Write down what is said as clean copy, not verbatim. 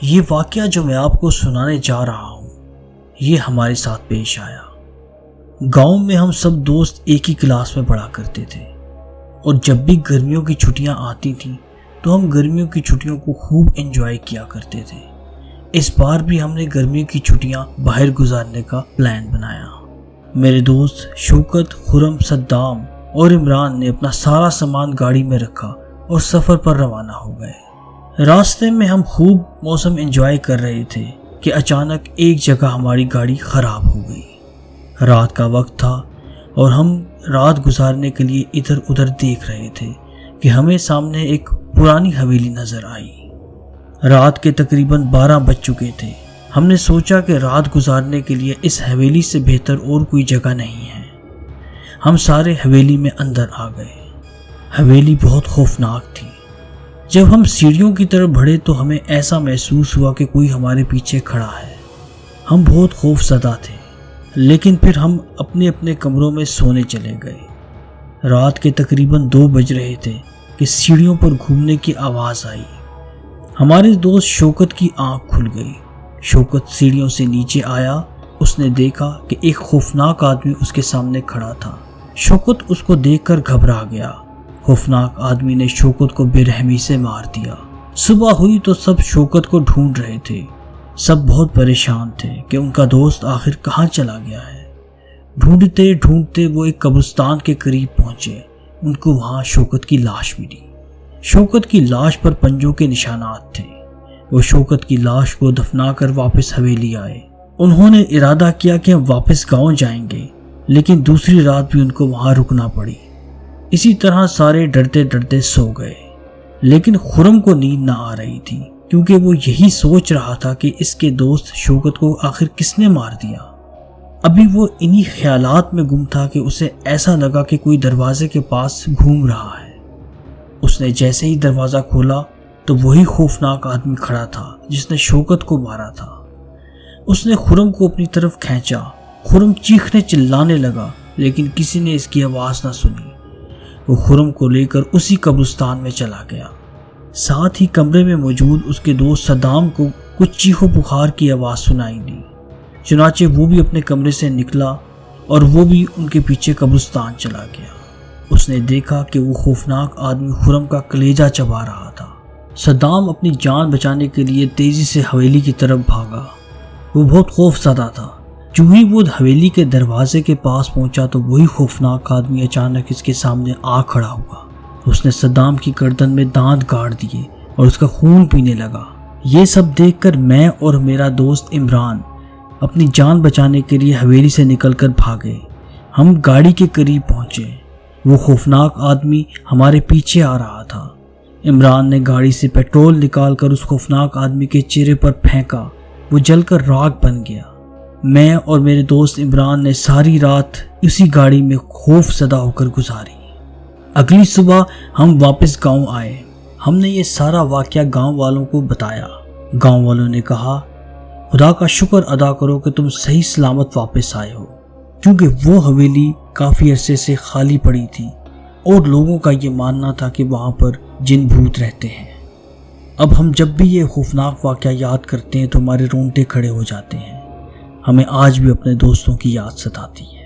یہ واقعہ جو میں آپ کو سنانے جا رہا ہوں یہ ہمارے ساتھ پیش آیا۔ گاؤں میں ہم سب دوست ایک ہی کلاس میں پڑھا کرتے تھے اور جب بھی گرمیوں کی چھٹیاں آتی تھیں تو ہم گرمیوں کی چھٹیوں کو خوب انجوائے کیا کرتے تھے۔ اس بار بھی ہم نے گرمیوں کی چھٹیاں باہر گزارنے کا پلان بنایا۔ میرے دوست شوکت، خرم، صدام اور عمران نے اپنا سارا سامان گاڑی میں رکھا اور سفر پر روانہ ہو گئے۔ راستے میں ہم خوب موسم انجوائے کر رہے تھے کہ اچانک ایک جگہ ہماری گاڑی خراب ہو گئی۔ رات کا وقت تھا اور ہم رات گزارنے کے لیے ادھر ادھر دیکھ رہے تھے کہ ہمیں سامنے ایک پرانی حویلی نظر آئی۔ رات کے تقریباً 12 بج چکے تھے۔ ہم نے سوچا کہ رات گزارنے کے لیے اس حویلی سے بہتر اور کوئی جگہ نہیں ہے۔ ہم سارے حویلی میں اندر آ گئے۔ حویلی بہت خوفناک تھی۔ جب ہم سیڑھیوں کی طرف بڑھے تو ہمیں ایسا محسوس ہوا کہ کوئی ہمارے پیچھے کھڑا ہے۔ ہم بہت خوف زدہ تھے، لیکن پھر ہم اپنے اپنے کمروں میں سونے چلے گئے۔ رات کے تقریباً 2 بج رہے تھے کہ سیڑھیوں پر گھومنے کی آواز آئی۔ ہمارے دوست شوکت کی آنکھ کھل گئی۔ شوکت سیڑھیوں سے نیچے آیا۔ اس نے دیکھا کہ ایک خوفناک آدمی اس کے سامنے کھڑا تھا۔ شوکت اس کو دیکھ کر گھبرا گیا۔ خوفناک آدمی نے شوکت کو بے رحمی سے مار دیا۔ صبح ہوئی تو سب شوکت کو ڈھونڈ رہے تھے۔ سب بہت پریشان تھے کہ ان کا دوست آخر کہاں چلا گیا ہے۔ ڈھونڈتے ڈھونڈتے وہ ایک قبرستان کے قریب پہنچے۔ ان کو وہاں شوکت کی لاش ملی۔ شوکت کی لاش پر پنجوں کے نشانات تھے۔ وہ شوکت کی لاش کو دفنا کر واپس حویلی آئے۔ انہوں نے ارادہ کیا کہ ہم واپس گاؤں جائیں گے، لیکن دوسری رات بھی ان کو وہاں رکنا پڑی۔ اسی طرح سارے ڈرتے ڈرتے سو گئے، لیکن خرم کو نیند نہ آ رہی تھی کیونکہ وہ یہی سوچ رہا تھا کہ اس کے دوست شوکت کو آخر کس نے مار دیا۔ ابھی وہ انہی خیالات میں گم تھا کہ اسے ایسا لگا کہ کوئی دروازے کے پاس گھوم رہا ہے۔ اس نے جیسے ہی دروازہ کھولا تو وہی خوفناک آدمی کھڑا تھا جس نے شوکت کو مارا تھا۔ اس نے خرم کو اپنی طرف کھینچا۔ خرم چیخنے چلانے لگا، لیکن کسی نے اس کی آواز نہ سنی۔ وہ خرم کو لے کر اسی قبرستان میں چلا گیا۔ ساتھ ہی کمرے میں موجود اس کے دوست صدام کو کچھ چیخو پکار کی آواز سنائی دی۔ چنانچہ وہ بھی اپنے کمرے سے نکلا اور وہ بھی ان کے پیچھے قبرستان چلا گیا۔ اس نے دیکھا کہ وہ خوفناک آدمی خرم کا کلیجہ چبا رہا تھا۔ صدام اپنی جان بچانے کے لیے تیزی سے حویلی کی طرف بھاگا۔ وہ بہت خوف زدہ تھا۔ جو ہی وہ حویلی کے دروازے کے پاس پہنچا تو وہی خوفناک آدمی اچانک اس کے سامنے آ کھڑا ہوا۔ اس نے صدام کی گردن میں دانت گاڑ دیے اور اس کا خون پینے لگا۔ یہ سب دیکھ کر میں اور میرا دوست عمران اپنی جان بچانے کے لیے حویلی سے نکل کر بھاگے۔ ہم گاڑی کے قریب پہنچے۔ وہ خوفناک آدمی ہمارے پیچھے آ رہا تھا۔ عمران نے گاڑی سے پیٹرول نکال کر اس خوفناک آدمی کے چہرے پر پھینکا۔ وہ جل کر راکھ بن گیا۔ میں اور میرے دوست عمران نے ساری رات اسی گاڑی میں خوف زدہ ہو کر گزاری۔ اگلی صبح ہم واپس گاؤں آئے۔ ہم نے یہ سارا واقعہ گاؤں والوں کو بتایا۔ گاؤں والوں نے کہا، خدا کا شکر ادا کرو کہ تم صحیح سلامت واپس آئے ہو، کیونکہ وہ حویلی کافی عرصے سے خالی پڑی تھی اور لوگوں کا یہ ماننا تھا کہ وہاں پر جن بھوت رہتے ہیں۔ اب ہم جب بھی یہ خوفناک واقعہ یاد کرتے ہیں تو ہمارے رونگٹے کھڑے ہو جاتے ہیں۔ ہمیں آج بھی اپنے دوستوں کی یاد ستاتی ہے۔